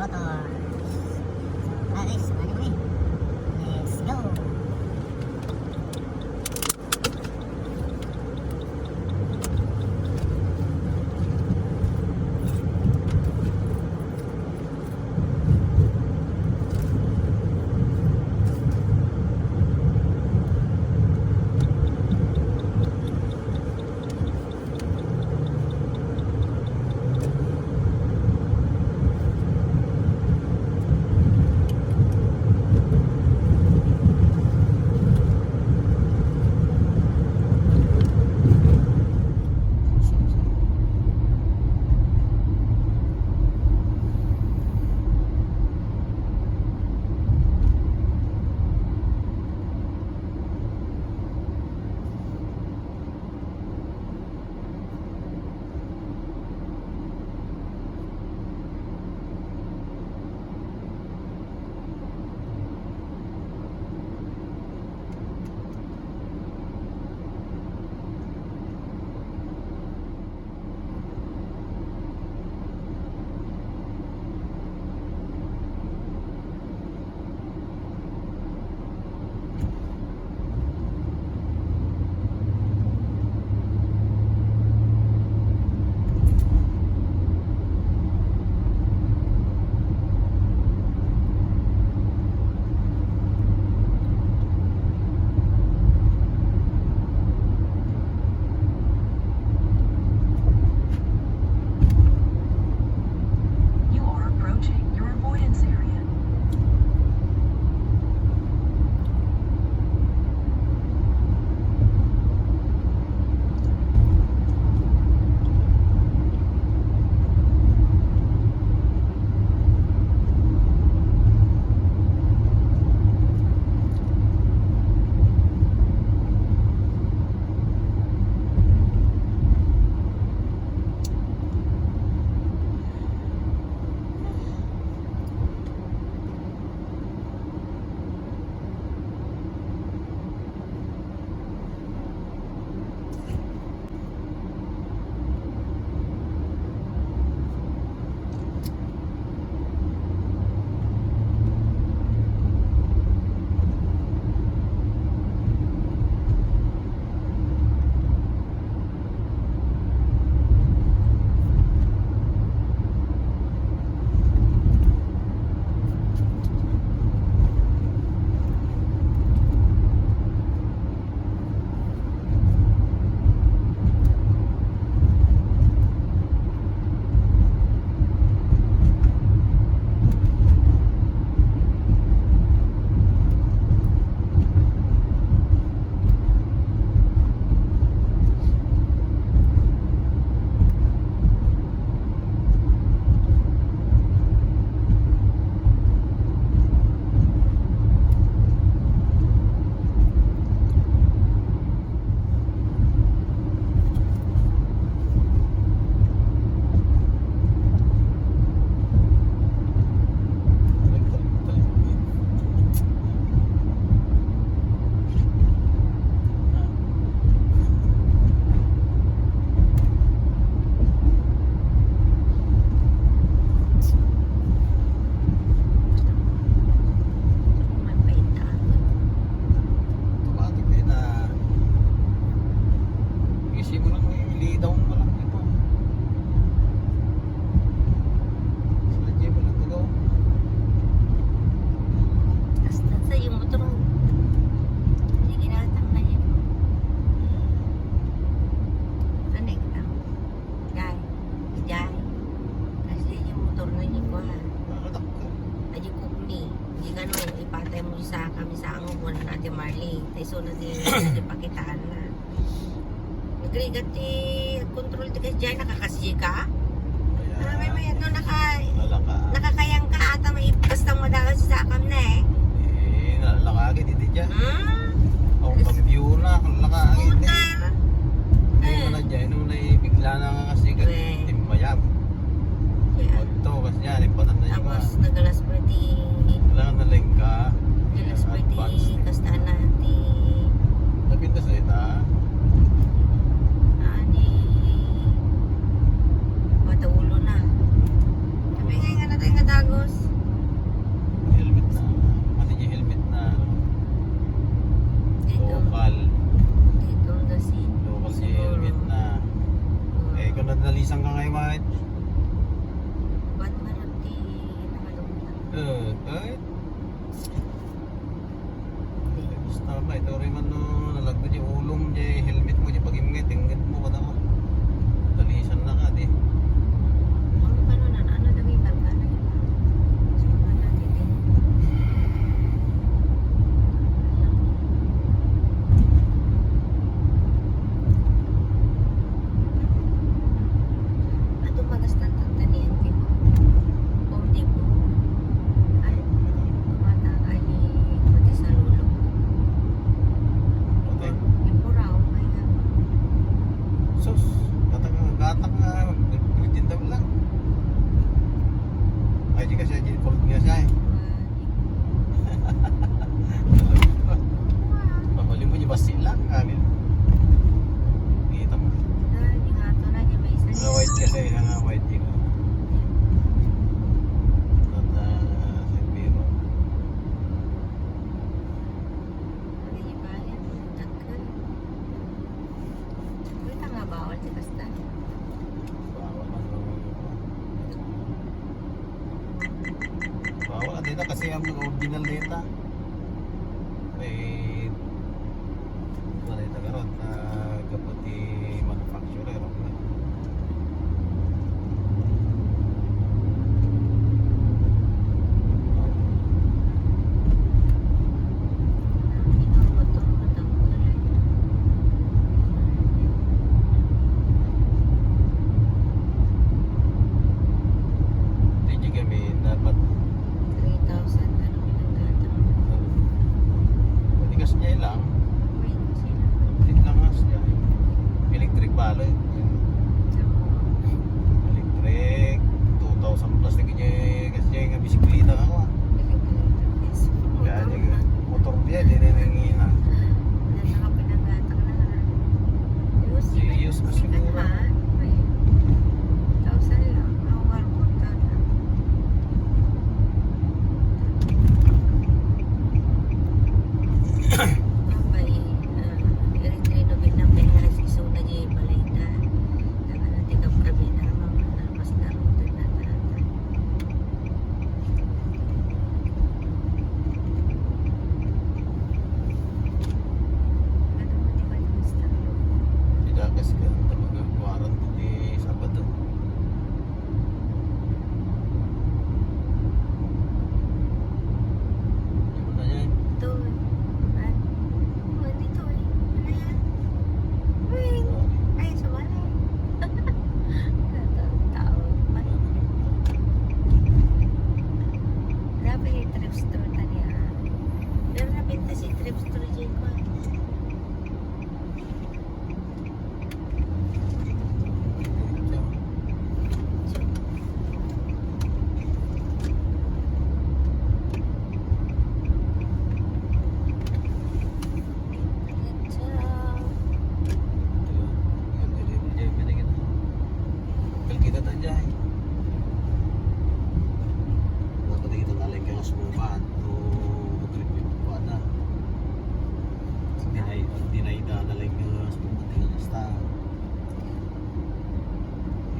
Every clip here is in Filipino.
motor. Guys, ano kami? Let's go! so na di pakitaan na. Nagrigat ti control ti kasya nakakasya ka. May ano nakakayang ka ata may bastang madagal sa sakam na eh. Eh, nalalakagit iti dyan. Ako pag-view na, nalalakagit eh. Hindi mo na dyan, nung naibigla na nga kasi timbayab. Ito kasi yan, ipatan na yung tapos nagalas pa di kailangan na lang ka. galas pa di kastaan natin. Napinta sa ita. Ani mataulo na. Kami kaji kasi jadi pulot nga siya eh. Pabalik mo yung basil lang kami. Kita mo. Nga white kasi, nga white yun. Tata, Sibiro. Bawal ano. Bawal ang data kasi ang original data. May wala ito karon kaputi manufacturer. Hindi kami dapat matigas niya lang. Hindi lang mas niya. Electric balo eh. Electric 2,000 plus na kanya kasi niya nga bisikleta ako ah. Kaya niya motor dia din na nangina. Use pa siguro. Tidak kasi ka talaga quarantine di Sabado. Ano na yan?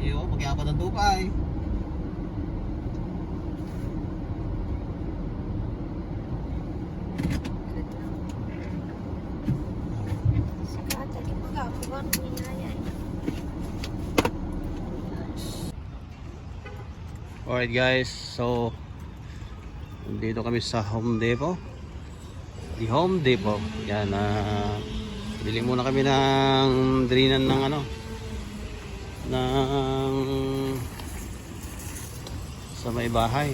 Iyo, mag-iapat ang tupay. Alright guys, so dito kami sa Home Depot. Di Home Depot. Yan, bili muna kami ng drinan ng ano, ng sa may bahay.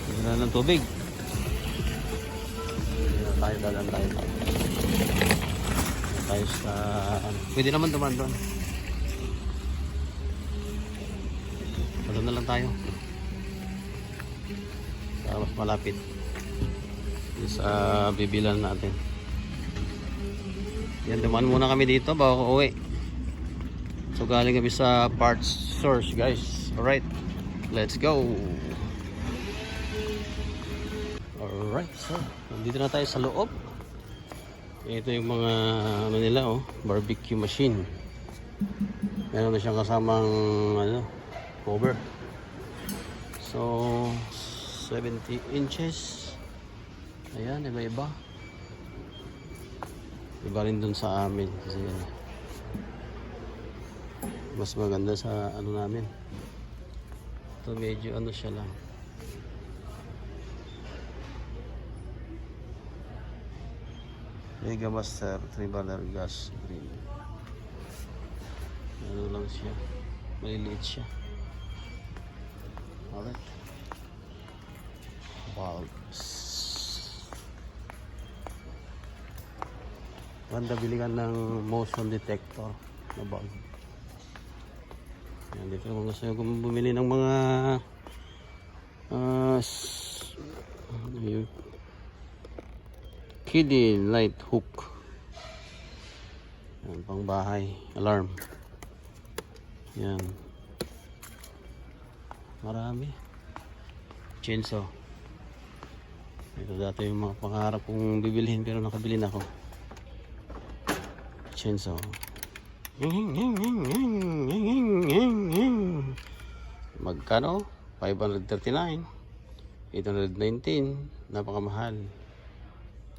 Drinan ng tubig. Dalan tayo. Tayo sa ano. Pwede naman dumaan doon. Doon na lang tayo. Mas malapit sa bibilan natin. Yan, dumaan muna kami dito bago uwi. So galing kami sa parts source guys. Alright, let's go. Alright, so nandito na tayo sa loob. Ito yung mga ano nila, oh, barbecue machine. Meron na siyang kasamang ano, cover. So 70 inches. Ayan, iba-iba. Iba rin dun sa amin kasi mas maganda sa ano namin. Ito medyo ano siya lang. Mega Master 3 burner gas grill. Ano lang siya. Maliliit siya. Alright. Bulbs. Ganda, bili ka ng motion detector na bulb. Yan, dito kung gusto nyo bumili ng mga Plus yung kiddie light hook. Yan, pang bahay. Alarm. Yan. Marami. Chainsaw. Ito dati yung mga pangarap kong bibilhin pero nakabili na ako. Chainsaw. Magkano? 539. 819. Napakamahal.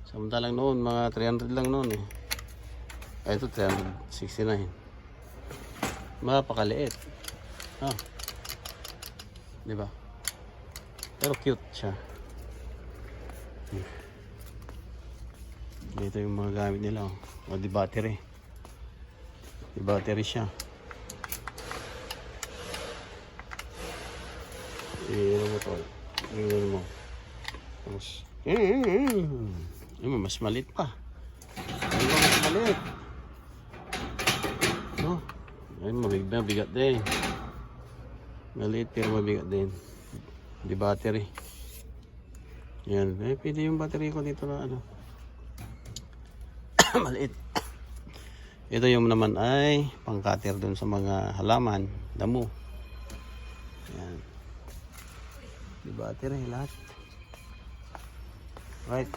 Samantalang noon, mga 300 lang noon eh. Ito 369. Mapakaliit. Ah. Diba? Pero cute siya. Dito yung mga gamit nila. O di battery. Di battery siya. Iyon mo to. Iyon mo. Tapos. Mas maliit pa. Mas maliit. No? Ay, mabigat din. Maliit pero mabigat din. Di battery. Yan. Eh, pwede yung battery ko dito na ano. Maliit. Ito yung naman ay pang-cutter dun sa mga halaman. Damo. Yan. Di battery lahat. Right.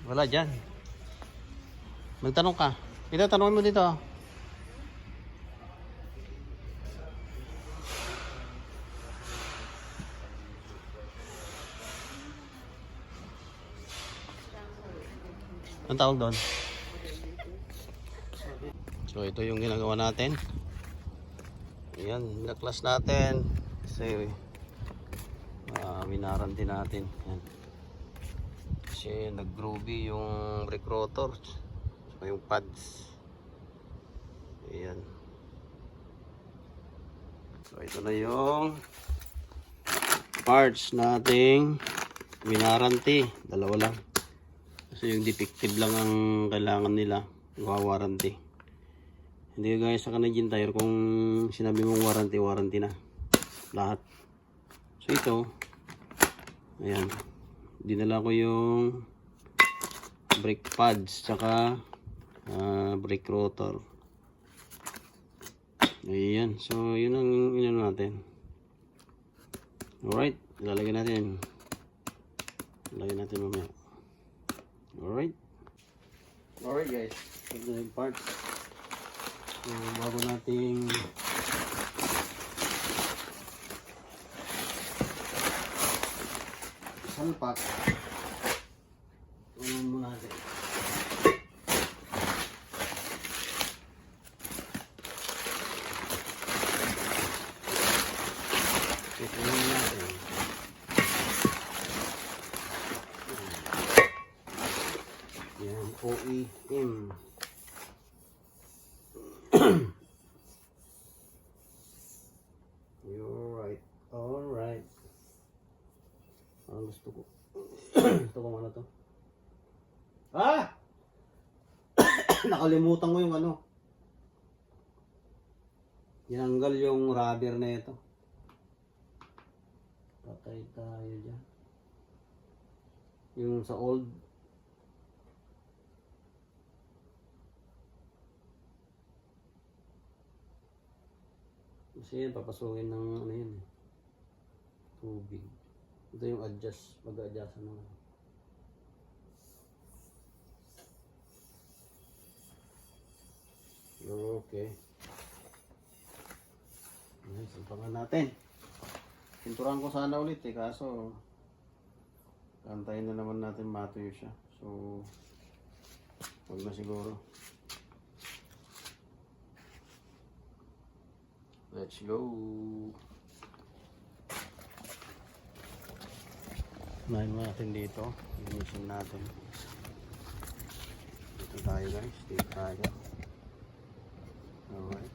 Wala dyan. Magtanong ka. Ito, tanongin mo dito. Ang tawag doon? So ito yung ginagawa natin. Ayan, minaklas natin. Kasi minaranti natin. Ayan. Kasi nag-groovy yung brake rotor. So yung pads. Ayan. So ito na yung parts nating minaranti. Dalawa lang. Kasi yung defective lang ang kailangan nila. Warranty. Hindi guys sa Canadian Tire kung sinabi mong warranty na. Lahat. So ito. Ayan. Dinala ko yung brake pads tsaka brake rotor. Ayan. So yun ang inano natin. Alright. Ilalagay natin. Ilalagay natin mamaya. Alright. Alright guys. Ito na yung parts. So bago nating salpak. Tunan mo natin. Tunan mo natin. Yan, OEM. Alright, alright. Ang gusto ko. Gusto ko ano to. Ah! Nakalimutan ko yung ano. Tinanggal yung rubber na ito. Patay tayo dyan. Yung sa old. Kasi yan, papasukin ng ano yun eh. Tubig. Ito yung adjust, pag-adjust ng okay. Ayan, simpangan natin. Pinturan ko sana ulit eh, kaso kantayin na naman natin matuyo siya. So, huwag na siguro. Let's go. Unahin natin dito. Linisin natin. Dito tayo guys. Dito tayo. Alright.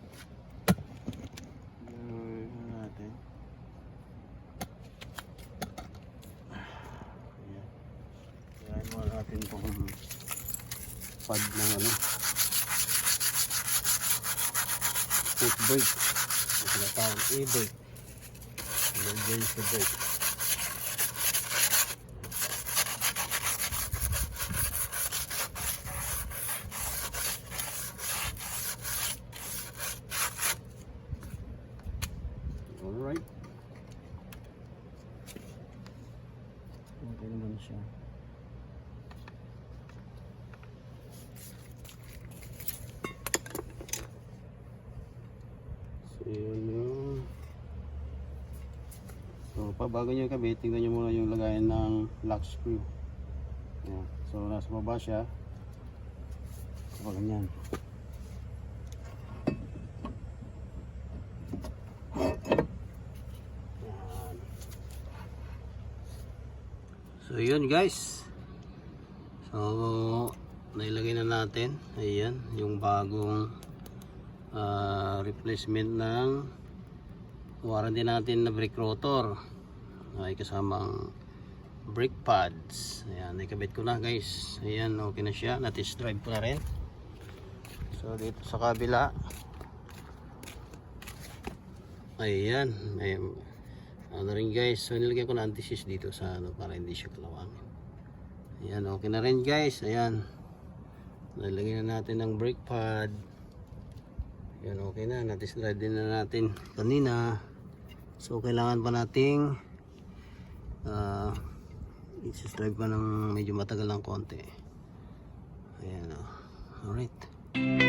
Linisin natin. Ayan. Unahin muna natin itong pad ng ano. foot brake. Yung tinatawag e-brake. Emergency brake. Alright. Okay naman siya. So yun yung bago nyo kabit, tingnan nyo muna yung lagayan ng lock screw. Ayan. So nasa baba siya. So ganyan. So yun guys. So nailagay na natin. Ayan, yung bagong replacement ng warranty natin na brake rotor. Ay kasamang brake pads. Ayan, nakabit ko na guys. Ayan, okay na siya. Na-test drive ko na rin. So dito sa kabila. Ayan, may ano rin guys. So nilagyan ko na anti-seize dito sa ano para hindi siya kalawangin. Ayan, okay na rin guys. Ayan. Nilagyan na natin ng brake pad. Ayan, okay na. Na-test drive din na natin kanina. So kailangan pa nating i-subscribe pa ng medyo matagal ng konti. Ayan o. Alright.